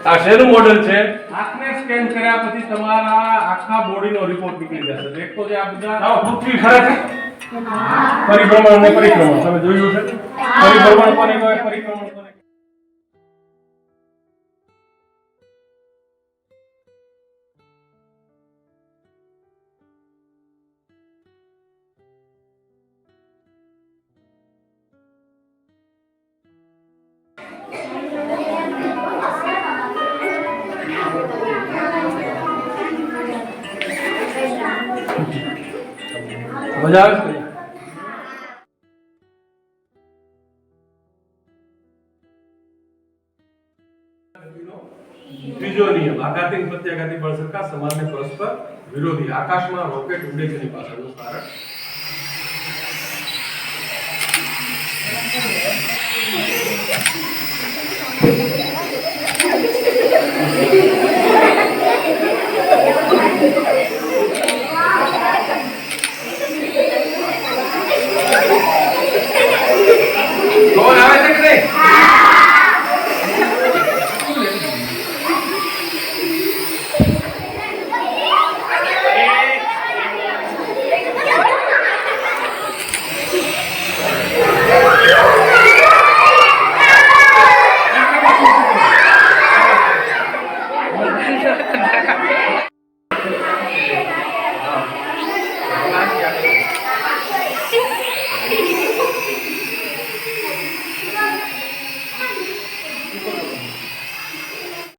આ શેનું મોડેલ છે? આંખને સ્કેન કર્યા પછી તમારા આખા બોડીનો રિપોર્ટ નીકળી જશે. એક તો જે આ બધા પૃથ્વી ખરે છે પરિભ્રમણ અને પરિક્રમણ તમે જોયું છે? પરિભ્રમણ કોને કહેવાય? પરિક્રમણ કોને? મજા આવે છે? ત્રીજો નિયમ, આઘાતી અને પ્રત્યાઘાતી બળ સરખા, સમાન અને પરસ્પર વિરોધી. આકાશમાં રોકેટ ઉડે છે એની પાછળનું કારણ